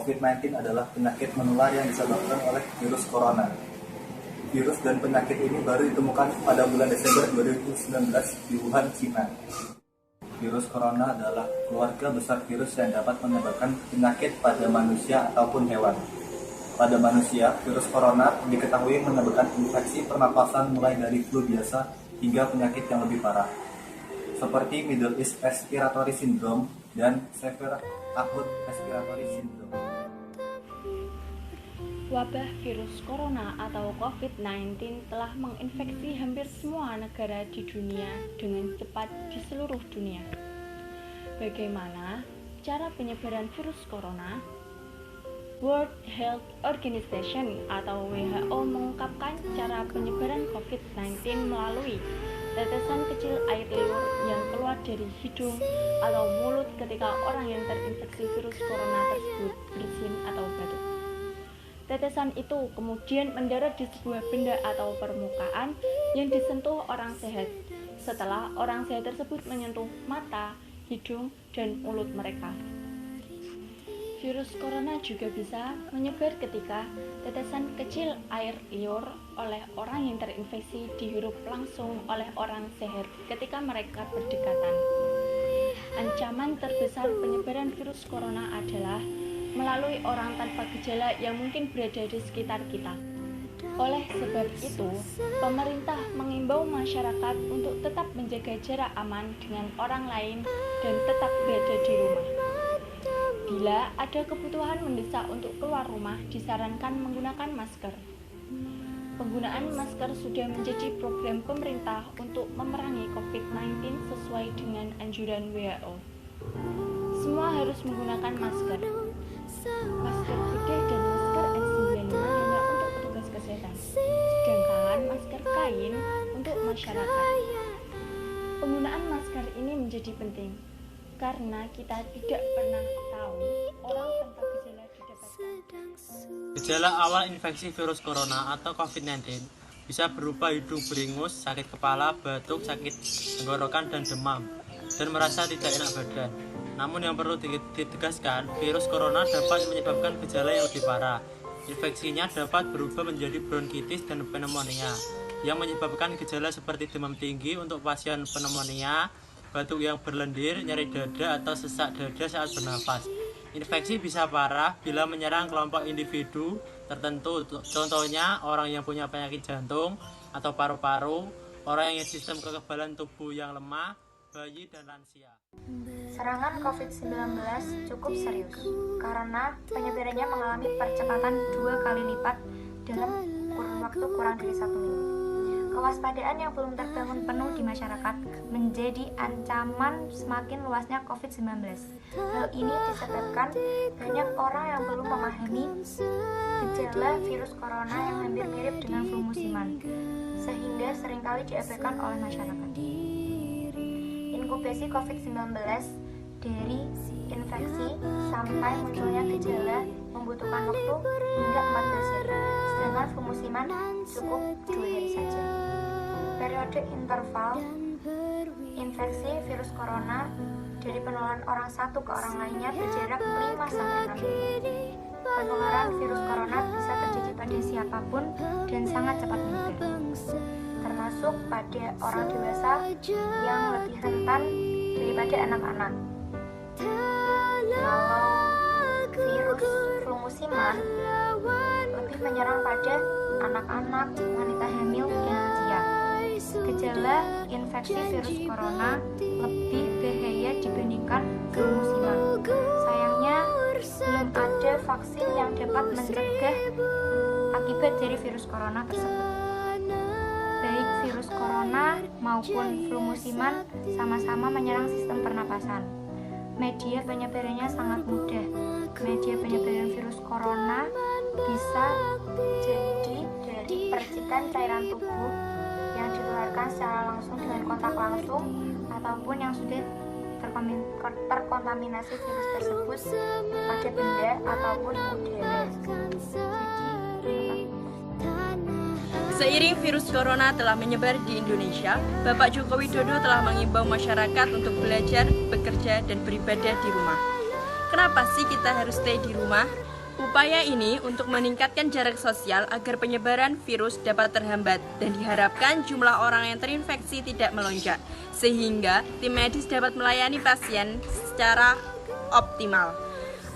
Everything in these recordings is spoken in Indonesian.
COVID-19 adalah penyakit menular yang disebabkan oleh virus corona. Virus dan penyakit ini baru ditemukan pada bulan Desember 2019 di Wuhan, Cina. Virus corona adalah keluarga besar virus yang dapat menyebabkan penyakit pada manusia ataupun hewan. Pada manusia, virus corona diketahui menyebabkan infeksi pernapasan mulai dari flu biasa hingga penyakit yang lebih parah, seperti Middle East Respiratory Syndrome dan Severe Acute Respiratory Syndrome. Wabah virus corona atau COVID-19 telah menginfeksi hampir semua negara di dunia dengan cepat di seluruh dunia. Bagaimana cara penyebaran virus corona? World Health Organization atau WHO mengungkapkan cara penyebaran COVID-19 melalui tetesan kecil air liur yang keluar dari hidung atau mulut ketika orang yang terinfeksi virus corona tersebut bersin atau batuk. Tetesan itu kemudian mendarat di sebuah benda atau permukaan yang disentuh orang sehat setelah orang sehat tersebut menyentuh mata, hidung, dan mulut mereka. Virus corona juga bisa menyebar ketika tetesan kecil air liur oleh orang yang terinfeksi dihirup langsung oleh orang sehat ketika mereka berdekatan. Ancaman terbesar penyebaran virus corona adalah melalui orang tanpa gejala yang mungkin berada di sekitar kita. Oleh sebab itu, pemerintah mengimbau masyarakat untuk tetap menjaga jarak aman dengan orang lain dan tetap berada di rumah. Bila ada kebutuhan mendesak untuk keluar rumah, disarankan menggunakan masker. Penggunaan masker sudah menjadi program pemerintah untuk memerangi COVID-19 sesuai dengan anjuran WHO. Semua harus menggunakan masker. Masker bedah dan masker N95 hanya untuk petugas kesehatan, sedangkan masker kain untuk masyarakat. Penggunaan masker ini menjadi penting karena kita tidak pernah tahu orang tanpa gejala didapatkan. Gejala awal infeksi virus corona atau COVID-19 bisa berupa hidung beringus, sakit kepala, batuk, sakit tenggorokan, dan demam, dan merasa tidak enak badan. Namun yang perlu ditegaskan, virus corona dapat menyebabkan gejala yang lebih parah. Infeksinya dapat berubah menjadi bronkitis dan pneumonia, yang menyebabkan gejala seperti demam tinggi untuk pasien pneumonia, batuk yang berlendir, nyeri dada, atau sesak dada saat bernafas. Infeksi bisa parah bila menyerang kelompok individu tertentu, contohnya orang yang punya penyakit jantung atau paru-paru, orang yang sistem kekebalan tubuh yang lemah, bayi, dan lansia. Serangan COVID-19 cukup serius karena penyebarannya mengalami percepatan 2 kali lipat dalam kurun waktu kurang dari 1 minggu. Kewaspadaan yang belum terbangun penuh di masyarakat menjadi ancaman semakin luasnya COVID-19. Hal ini disebabkan banyak orang yang belum memahami gejala virus corona yang hampir mirip dengan flu musiman, sehingga seringkali diabaikan oleh masyarakat. Inkubasi COVID-19 dari infeksi sampai munculnya gejala membutuhkan waktu hingga 14 hari, sedangkan flu musiman cukup 2 hari saja. Periode interval infeksi virus corona dari penularan orang satu ke orang lainnya berjarak 5-6 hari. Penularan virus corona bisa terjadi pada siapapun dan sangat cepat menyebar, termasuk pada orang dewasa yang lebih rentan daripada anak-anak. Kalau virus flu musiman lebih menyerang pada anak-anak, wanita hamil, dan lansia. Gejala infeksi virus corona lebih bahaya dibandingkan flu musiman. Sayangnya, belum ada vaksin yang dapat mencegah akibat dari virus corona tersebut. Baik virus corona maupun flu musiman sama-sama menyerang sistem pernapasan. Media penyebarannya sangat mudah. Media penyebaran virus corona bisa jadi dari percikan cairan tubuh yang ditularkan secara langsung dengan kontak langsung ataupun yang sudah terkontaminasi virus tersebut pada benda ataupun udara. Seiring virus corona telah menyebar di Indonesia, Bapak Joko Widodo telah mengimbau masyarakat untuk belajar, bekerja, dan beribadah di rumah. Kenapa sih kita harus stay di rumah? Upaya ini untuk meningkatkan jarak sosial agar penyebaran virus dapat terhambat dan diharapkan jumlah orang yang terinfeksi tidak melonjak, sehingga tim medis dapat melayani pasien secara optimal.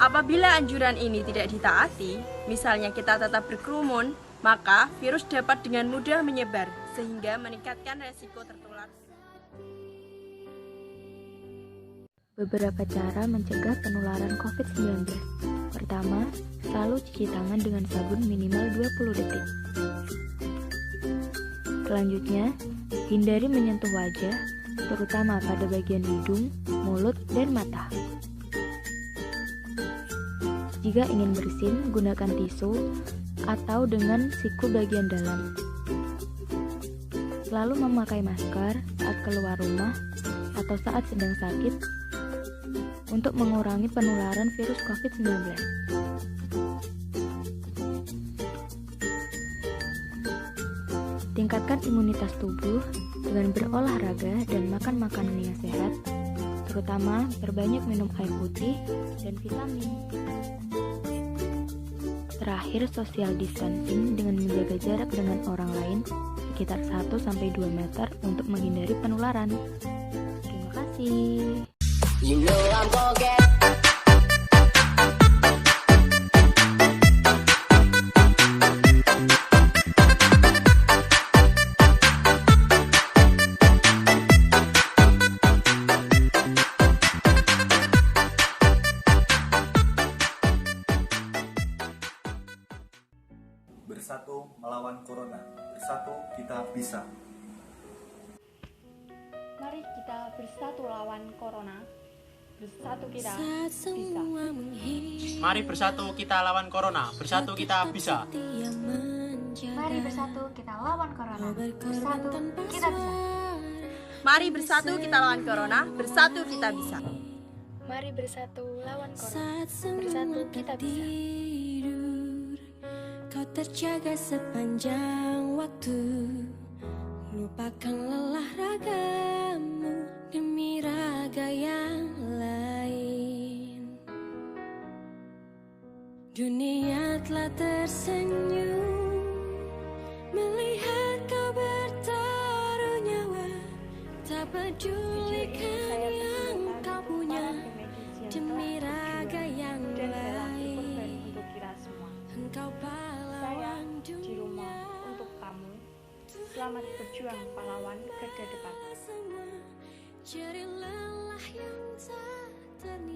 Apabila anjuran ini tidak ditaati, misalnya kita tetap berkerumun, maka virus dapat dengan mudah menyebar, sehingga meningkatkan resiko tertular. Beberapa cara mencegah penularan COVID-19. Pertama, selalu cuci tangan dengan sabun minimal 20 detik. Selanjutnya, hindari menyentuh wajah, terutama pada bagian hidung, mulut, dan mata. Jika ingin bersin, gunakan tisu atau dengan siku bagian dalam. Selalu memakai masker saat keluar rumah atau saat sedang sakit untuk mengurangi penularan virus COVID-19. Tingkatkan imunitas tubuh dengan berolahraga dan makan makanan yang sehat, terutama perbanyak minum air putih dan vitamin. Terakhir, social distancing dengan menjaga jarak dengan orang lain sekitar 1-2 meter untuk menghindari penularan. Terima kasih. You know I'm gonna get Bersatu melawan Corona. Bersatu kita bisa. Mari kita bersatu lawan Corona. Bersatu kita bisa. Mari bersatu kita lawan Corona. Bersatu kita bisa. Mari bersatu kita lawan Corona. Bersatu kita bisa. Mari bersatu kita lawan Corona. Bersatu kita bisa. Mari bersatu lawan Corona. Bersatu kita bisa. Kau terjaga sepanjang waktu, lupakan lelah ragamu demi raga yang lain. Dunia telah tersenyum melihat kau bertaruh nyawa, tak pedulikan yang kau punya demi raga yang lain. Engkau pahlawan Di rumah untuk kamu. Selamat berjuang pahlawan garda depan. Jadi lelah yang tak ternyata.